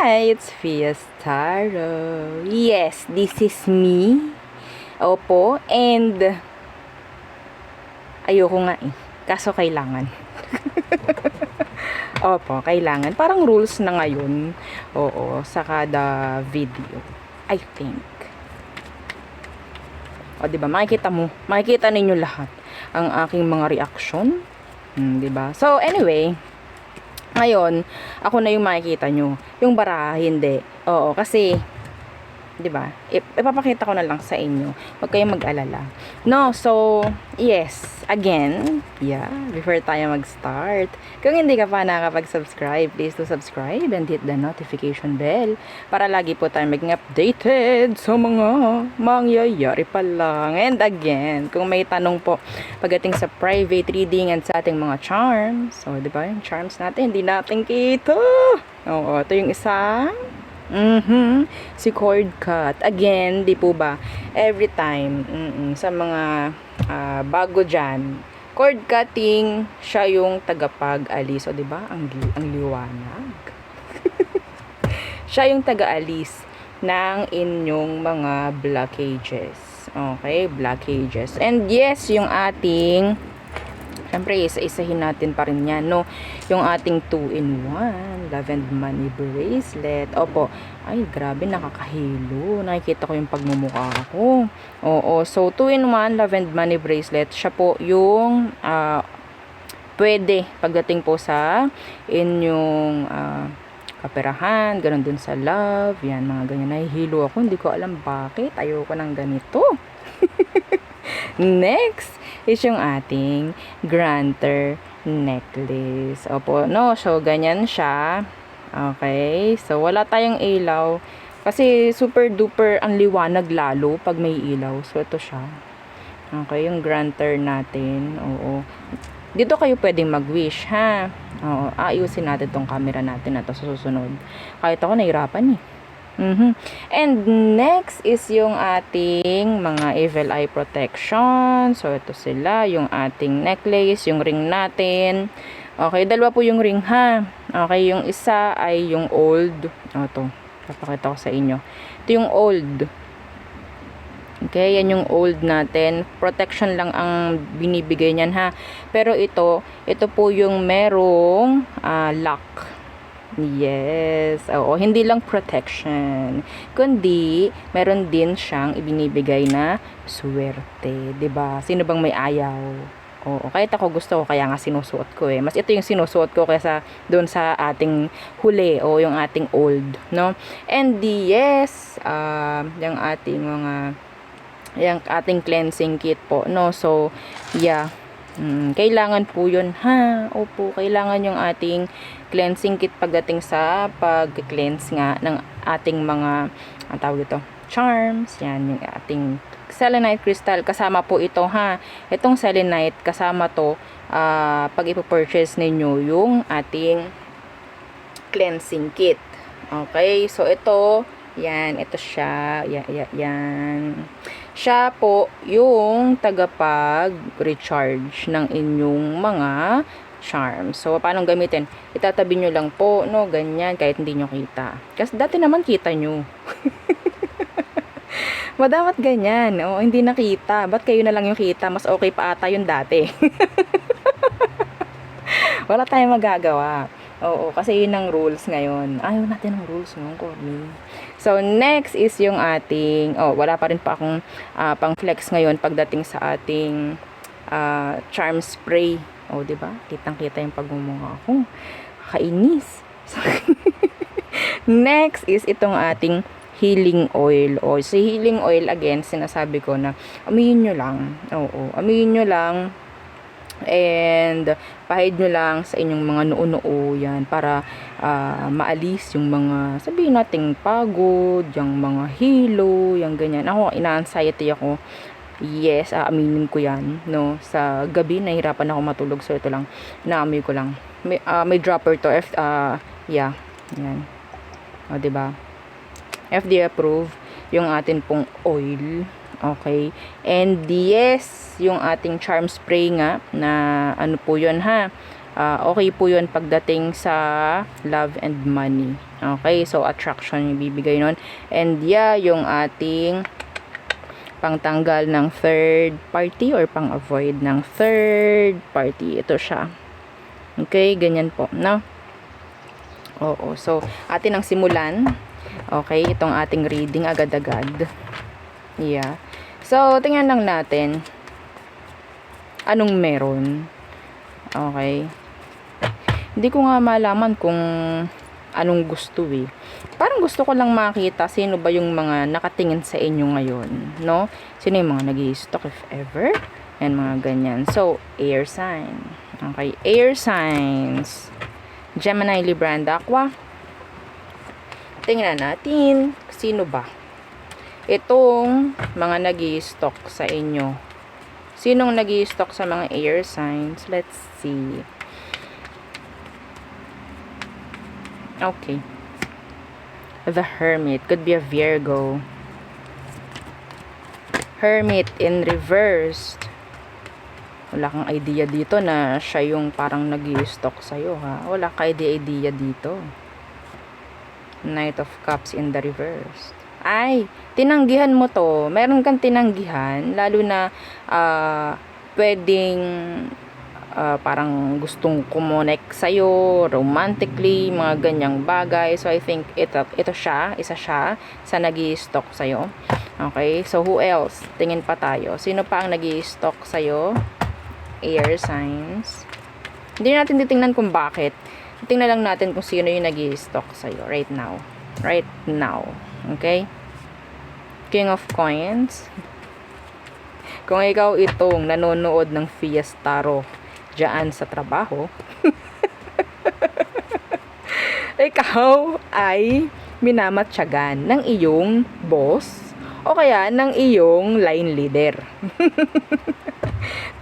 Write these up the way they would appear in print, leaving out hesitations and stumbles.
Hi, it's Fiestaro. Yes, this is me. Opo, and ayoko nga eh. Kaso kailangan. Opo, kailangan. Parang rules na ngayon. Oo, sa kada video. I think. O, diba? Makikita ninyo lahat ang aking mga reaction. Diba? So, anyway, ngayon, ako na yung makikita nyo. Yung baraha, hindi. Oo, kasi, di ba? Ipapakita ko na lang sa inyo. Huwag kayong mag-alala. No, so, yes. Again, before tayo mag-start, kung hindi ka pa nakapag-subscribe, please do subscribe and hit the notification bell para lagi po tayo maging updated sa mga mangyayari pa lang. And again, kung may tanong po pagdating sa private reading and sa ating mga charms, so, di ba, yung charms natin, hindi natin kita. Oo, ito yung isa. Si cord cut. Again, di po ba? Every time, sa mga bago dyan, cord cutting, siya yung tagapag-alis. O, di ba? Ang liwanag. Siya yung taga-alis ng inyong mga blockages. Okay? Blockages. And yes, yung ating siyempre, isa-isahin natin pa rin yan, no? Yung ating 2-in-1 Love and Money Bracelet. Opo. Ay, grabe, nakakahilo. Nakikita ko yung pagmumukha ko. Oo. So, 2-in-1 Love and Money Bracelet. Siya po yung pwede pagdating po sa inyong kaperahan. Ganon din sa love. Yan, mga ganyan. Nahihilo ako. Hindi ko alam bakit. Ayoko ng ganito. Next is yung ating granter necklace. Opo, no? So, ganyan siya. Okay. So, wala tayong ilaw. Kasi, super duper ang liwanag lalo pag may ilaw. So, ito siya. Okay, yung granter natin. Oo. Dito kayo pwedeng mag-wish, ha? Oo. Ayusin natin tong camera natin na to sa susunod. Kahit ako nahirapan eh. And next is yung ating mga evil eye protection. So, ito sila. Yung ating necklace, yung ring natin. Okay, dalawa po yung ring, ha? Okay, yung isa ay yung old. Ito, papakita ko sa inyo. Ito yung old. Okay, yan yung old natin. Protection lang ang binibigay niyan, ha? Pero ito po yung merong lock. Yes. Oo, hindi lang protection, kundi meron din siyang ibinibigay na swerte, 'di ba? Sino bang may ayaw? Oo, kahit ako gusto ko, kaya nga sinusuot ko eh. Mas ito yung sinusuot ko kaysa doon sa ating huli o yung ating old, no? And yes, yung ating cleansing kit po, no? So, yeah. Kailangan po yun, ha? Opo, kailangan yung ating cleansing kit pagdating sa pag-cleanse nga ng ating mga, ang tawag ito, charms. Yan, yung ating selenite crystal. Kasama po ito, ha? Itong selenite, kasama to pag ipopurchase ninyo yung ating cleansing kit. Okay, so ito, yan, ito siya. Yan. Siya po yung tagapag-recharge ng inyong mga charms. So, paano gamitin? Itatabi nyo lang po, no? Ganyan, kahit hindi nyo kita. Kasi dati naman kita nyo. Madamat ganyan. O, hindi nakita. Ba't kayo na lang yung kita? Mas okay pa ata yung dati. Wala tayong magagawa. Oo, kasi yun ang rules ngayon. Ayaw natin ng rules ngayon, Corny. So, next is yung ating, wala pa rin pa akong pang flex ngayon pagdating sa ating charm spray. Diba? Kitang-kita yung pagmumukha ko. Kainis. So, next is itong ating healing oil. So, healing oil, again, sinasabi ko na amuyin nyo lang. Oo, amuyin nyo lang. And pahid nyo lang sa inyong mga noo-noo yan para maalis yung mga sabihin nating pagod, yung mga hilo, yung ganyan. Ako, ina-anxiety ako. Yes, aminin ko yan, no. Sa gabi nahirapan ako matulog, so ito lang, naamoy ko lang. May dropper to, yeah, yan. O, diba? FDA approved yung atin pong oil. Okay. And yes, yung ating charm spray nga na ano po yun, ha? Okay po yun pagdating sa love and money. Okay, so attraction yung bibigay nun. And yeah, yung ating pangtanggal ng third party or pang-avoid ng third party. Ito siya. Okay, ganyan po, no? Oo, so atin ang simulan. Okay, itong ating reading agad-agad. Yeah. So, tingnan lang natin anong meron. Okay. Hindi ko nga malaman kung anong gusto eh. Parang gusto ko lang makita sino ba yung mga nakatingin sa inyo ngayon, no? Sino yung mga nag-i-stalk if ever? And mga ganyan. So, air sign. Okay, air signs. Gemini, Libra, and Aqua. Tingnan natin sino ba itong mga nag-i-stalk sa inyo. Sinong nag-i-stalk sa mga air signs? Let's see. Okay. The Hermit. Could be a Virgo. Hermit in reversed. Wala kang idea dito na siya yung parang nag-i-stalk sa'yo, ha? Wala kang idea dito. Knight of Cups in the reverse. Ay, tinanggihan mo to. Meron kang tinanggihan, lalo na pwedeng parang gustong kumonek sa'yo, romantically, mga ganyang bagay. So, I think ito siya, isa siya sa nag-i-stalk sa'yo. Okay, so who else? Tingin pa tayo. Sino pa ang nag-i-stalk sa'yo? Air signs. Hindi natin titingnan kung bakit. Tingnan lang natin kung sino yung nag-i-stalk sa'yo right now. Right now. Okay? King of Coins. Kung ikaw itong nanonood ng Fiestaro dyan sa trabaho, ikaw ay minamatyagan ng iyong boss o kaya ng iyong line leader.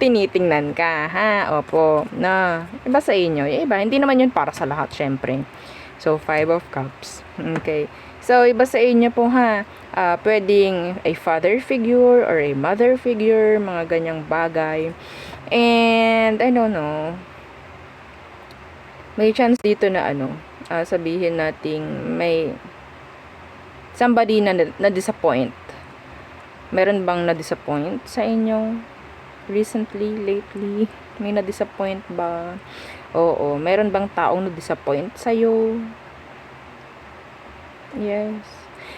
Tinitingnan ka, ha? Opo, na iba sa inyo, iba, hindi naman yun para sa lahat, syempre. So, 5 of Cups. Okay. So, iba sa inyo po, ha? Pwedeng a father figure or a mother figure, mga ganyang bagay. And, I don't know, may chance dito na sabihin nating may somebody na disappoint. Meron bang na-disappoint sa inyo? Recently, lately, may na-disappoint ba? Oo, meron bang taong na-disappoint sa'yo? Yes.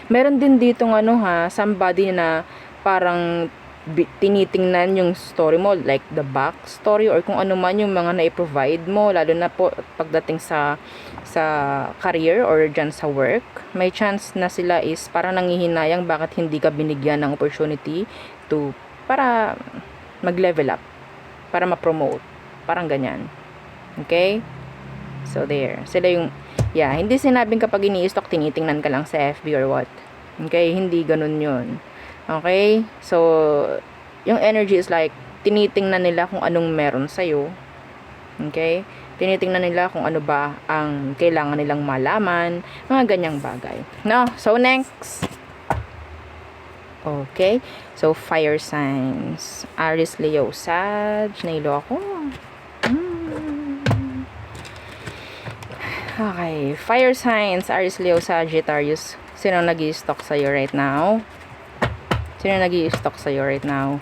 Meron din ditong somebody na parang tinitingnan yung story mo, like the back story or kung ano man yung mga na-provide mo, lalo na po pagdating sa career or dyan sa work. May chance na sila is parang nangihinayang bakit hindi ka binigyan ng opportunity para mag-level up, para ma-promote, parang ganyan. Okay? So, there. Sila yung, hindi sinabing kapag ini-stalk, tinitingnan ka lang sa FB or what. Okay? Hindi ganun yun. Okay? So, yung energy is like, tinitingnan nila kung anong meron sa'yo. Okay? Tinitingnan nila kung ano ba ang kailangan nilang malaman, mga ganyang bagay. No? So, next. Okay. So, fire signs. Aries, Leo, Sag. Nailo ako. Okay. Fire signs. Aries, Leo, Sagittarius. Sino nag-i-stalk sa'yo right now? Sino nag-i-stalk sa'yo right now?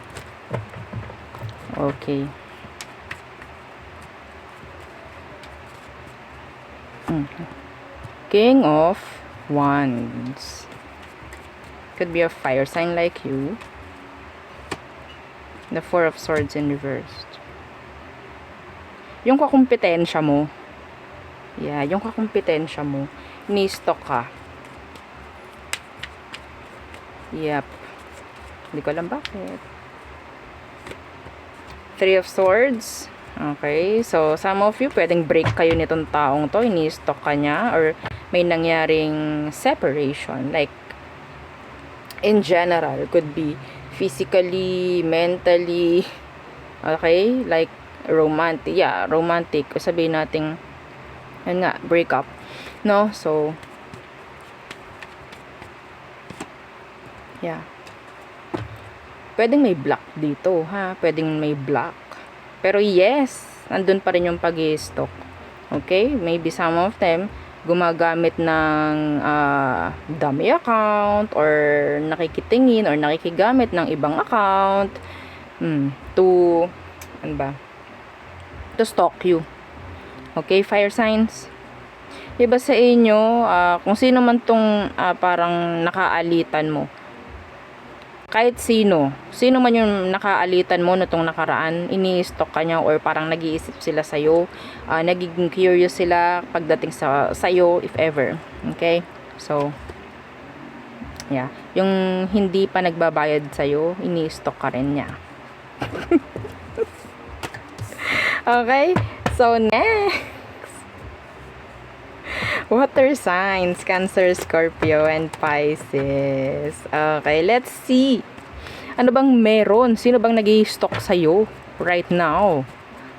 Okay. King of Wands. Could be a fire sign like you. The 4 of Swords in reversed. Yung kakumpetensya mo. Yung kakumpetensya mo. Ni-stalk ka. Yep. Hindi ko alam bakit. 3 of Swords. Okay. So, some of you, pwedeng break kayo nitong taong to. Ini-stalk ka niya. Or may nangyaring separation. Like, in general, could be physically, mentally, okay, like romantic, romantic, sabihin natin, break up, no? So, pwedeng may black dito, ha? Pwedeng may black. Pero yes, nandun pa rin yung pag-i-stock. Okay? Maybe some of them gumagamit ng dummy account or nakikitingin or nakikigamit ng ibang account to ano ba? To stalk you. Okay, fire signs. Iba sa inyo, kung sino man tong parang nakaalitan mo. Kahit sino man yung nakaalitan mo nitong nakaraan, ini-stalk ka niya or parang nag-iisip sila sa'yo, nagiging curious sila pagdating sa'yo if ever. Okay? So, yeah. Yung hindi pa nagbabayad sa'yo, ini-stalk ka rin niya. Okay? So, next. Water signs, Cancer, Scorpio, and Pisces. Okay, let's see. Ano bang meron? Sino bang nag-i-stalk sa'yo right now?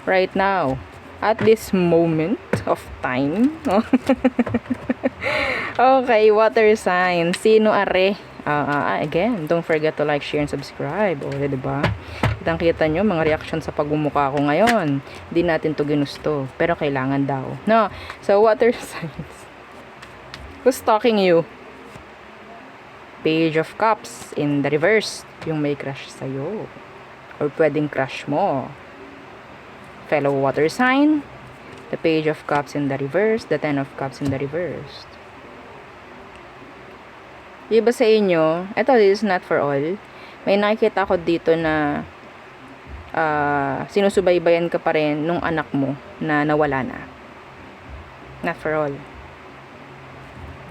Right now. At this moment of time. Okay, water signs. Sino are? Again, don't forget to like, share, and subscribe. O, diba? Kitang-kita nyo, mga reaction sa pagmumukha ko ngayon. Hindi natin to ginusto. Pero kailangan daw. No? So, water signs. Who's stalking you? Page of Cups in the reverse. Yung may crush sa'yo. Or pwedeng crush mo. Fellow water sign. The Page of Cups in the reverse. The Ten of Cups in the reverse. Iba sa inyo, this is not for all. May nakikita ko dito na sinusubaybayan ka pa rin nung anak mo na nawala na. Not for all.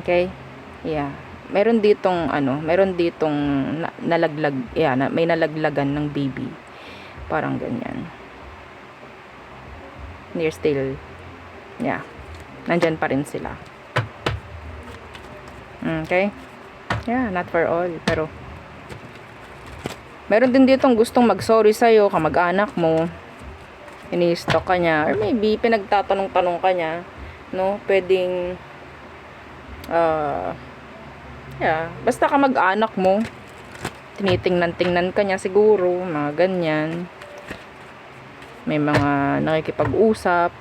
Okay? Yeah. Meron ditong nalaglag, may nalaglagan ng baby. Parang ganyan. They're still, nandyan pa rin sila. Okay? Yeah, not for all. Pero, meron din ditong gustong mag-sorry sa'yo, kamag-anak mo. Ini-stalk ka niya. Or maybe, pinagtatanong-tanong ka niya. No? Pwedeng, basta kamag-anak mo. Tinitingnan-tingnan ka niya siguro. Mga ganyan. May mga nakikipag-usap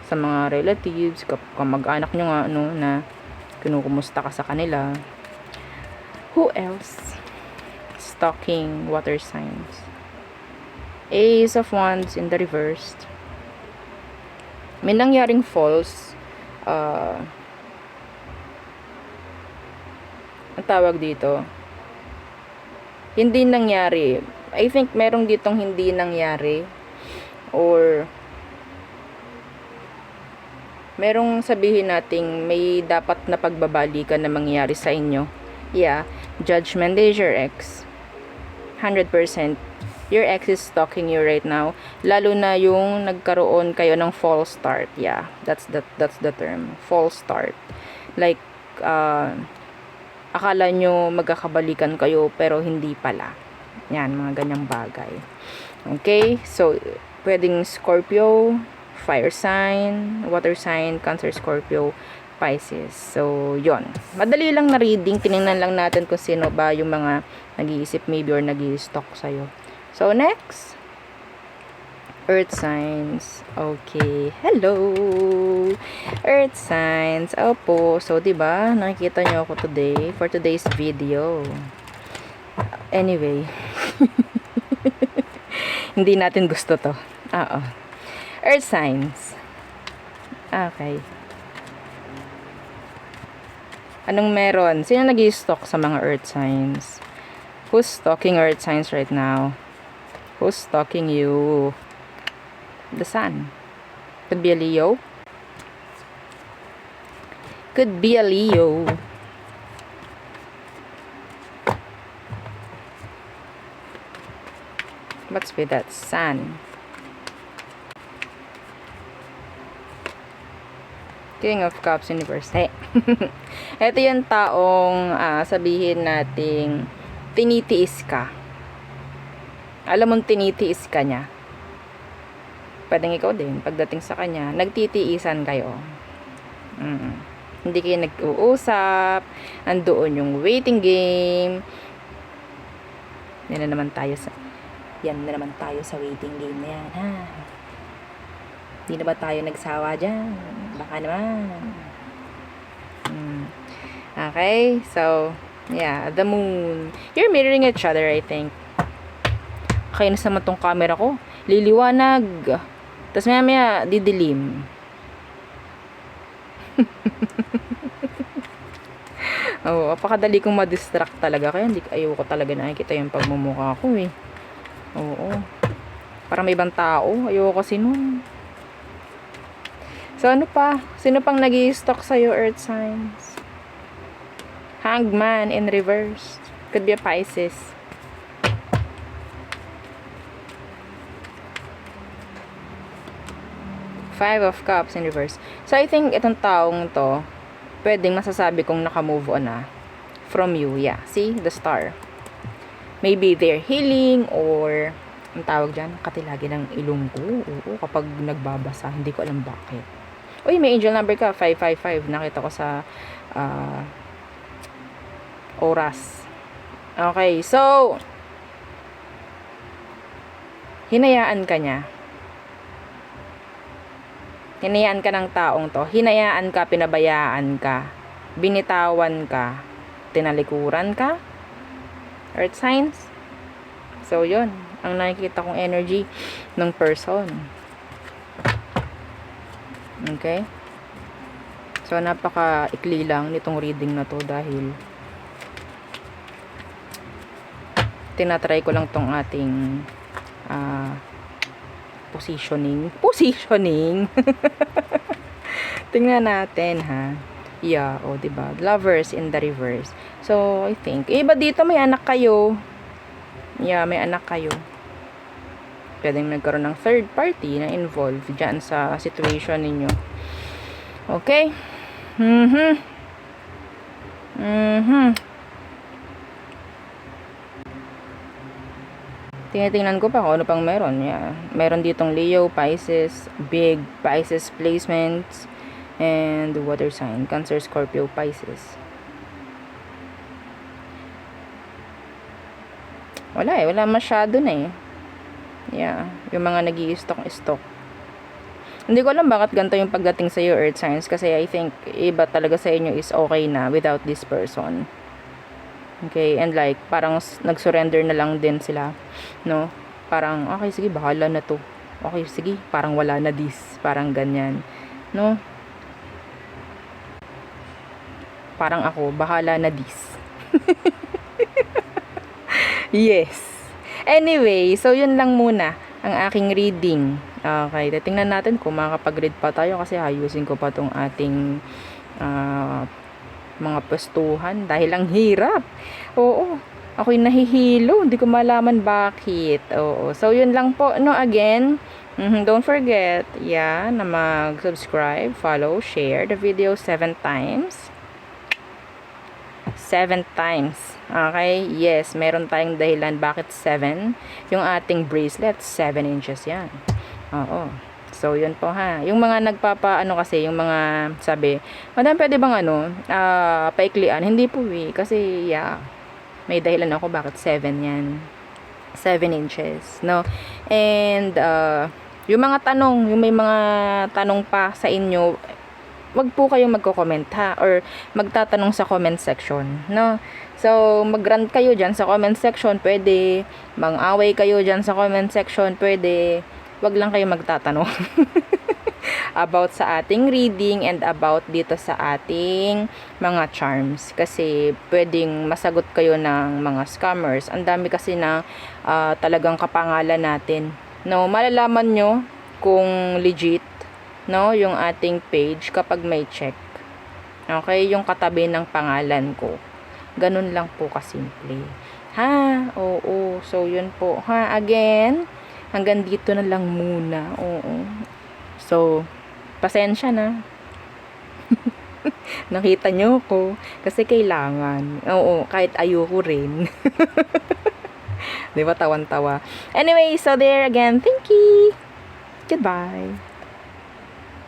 sa mga relatives, kamag-anak nyo nga, na kinukumusta ka sa kanila. Who else? Stalking water signs. Ace of Wands in the reverse. May nangyaring false. Ang tawag dito. Hindi nangyari. I think merong ditong hindi nangyari. Or merong sabihin nating may dapat na pagbabalikan na mangyari sa inyo. Yeah. Judgment is your ex. 100%. Your ex is stalking you right now. Lalo na yung nagkaroon kayo ng false start. Yeah. That's the term. False start. Like, akala nyo magkakabalikan kayo pero hindi pala. Yan, mga ganyang bagay. Okay? So, pwedeng Scorpio, fire sign, water sign, Cancer, Scorpio, Pisces. So, yon. Madali lang na reading. Tinignan lang natin kung sino ba yung mga nag-iisip maybe or nag-i-stalk sa'yo. So, next. Earth signs. Okay. Hello. Earth signs. Opo. So, diba, nakikita nyo ako today for today's video. Anyway. Hindi natin gusto to. Earth signs. Okay. Anong meron? Sino nag-i-stalk sa mga earth signs? Who's stalking earth signs right now? Who's stalking you? The sun. Could be a Leo. Could be a Leo. What's with that sun? King of Cups Universe. Ito yung taong sabihin nating tinitiis ka. Alam mong tinitiis ka niya. Pwedeng ikaw din, pagdating sa kanya, nagtitiisan kayo. Hindi kayo nag-uusap, andoon yung waiting game. Yan na naman tayo sa waiting game na yan. Hindi na ba tayo nagsawa dyan? Baka naman. Okay, so, yeah, the moon. You're mirroring each other, I think. Kainis naman tong camera ko. Liliwanag. Tapos maya didilim. Oo, apakadali kong ma-distract talaga. Kaya ayoko talaga nakikita yung pagmumukha ko eh. Oo. Para may ibang tao. Ayoko kasi nun. So, ano pa? Sino pang nag-i-stalk sa'yo, Earth signs? Hangman in reverse. Could be a Pisces. Five of Cups in reverse. So, I think itong taong to, pwedeng masasabi kong naka-move on na from you. Yeah. See? The star. Maybe they're healing or ang tawag dyan, katilagi ng ilong ko. Oo, kapag nagbabasa, hindi ko alam bakit. Uy, may angel number ka, 555. Nakita ko sa oras. Okay, so hinayaan ka niya. Hinayaan ka ng taong to. Hinayaan ka, pinabayaan ka. Binitawan ka. Tinalikuran ka. Earth signs. So, yun. Ang nakikita kong energy ng person. Okay? So, napaka-ikli lang nitong reading na to dahil tinatry ko lang tong ating positioning. Tingnan natin, ha? Yeah, o, diba? Lovers in the reverse. So, I think, iba dito may anak kayo. Yeah, may anak kayo. Pwedeng nagkaroon ng third party na involved dyan sa situation ninyo. Okay? Tinitingnan ko pa kung ano pang meron. Yeah. Meron ditong Leo, Pisces, big Pisces placements, and water sign, Cancer, Scorpio, Pisces. Wala eh. Wala masyado na eh. Yeah. Yung mga nag-i-stock. Hindi ko alam bakit ganito yung pagdating sa iyo, Earth signs. Kasi I think iba talaga sa inyo is okay na without this person. Okay, and like, parang nag-surrender na lang din sila, no? Parang, okay, sige, bahala na to. Okay, sige, parang wala na this. Parang ganyan, no? Parang ako, bahala na this. Yes. Anyway, so yun lang muna ang aking reading. Okay, titingnan natin kung makakapag-read pa tayo kasi ayusin ko pa tong ating mga pwestuhan dahil ang hirap. Oo, ako'y nahihilo, hindi ko malaman bakit. Oo, so yun lang po, no, again, don't forget, yeah, na mag-subscribe, follow, share the video 7 times. 7 times. Okay, yes, meron tayong dahilan bakit 7. Yung ating bracelet, 7 inches yan. Oo. So, yun po ha. Yung mga nagpapaano kasi, yung mga sabi, madam, pwede bang paiklian? Hindi po eh. Kasi, yeah, may dahilan ako bakit 7 yan. 7 inches, no? And, yung mga tanong, yung may mga tanong pa sa inyo, wag po kayong magko-comment ha, or magtatanong sa comment section, no? So, mag-rant kayo dyan sa comment section, pwede. Mang-away kayo dyan sa comment section, pwede. Wag lang kayo magtatanong about sa ating reading and about dito sa ating mga charms. Kasi pwedeng masagot kayo ng mga scammers. Ang dami kasi na talagang kapangalan natin. No, malalaman nyo kung legit, no, yung ating page kapag may check. Okay, yung katabi ng pangalan ko. Ganun lang po kasimple. Ha? Oo. So, yun po. Ha? Again, hanggang dito na lang muna. Oo. So, pasensya na. Nakita nyo ko. Kasi kailangan. Oo, kahit ayoko rin. Di ba, tawan-tawa. Anyway, so there again. Thank you. Goodbye.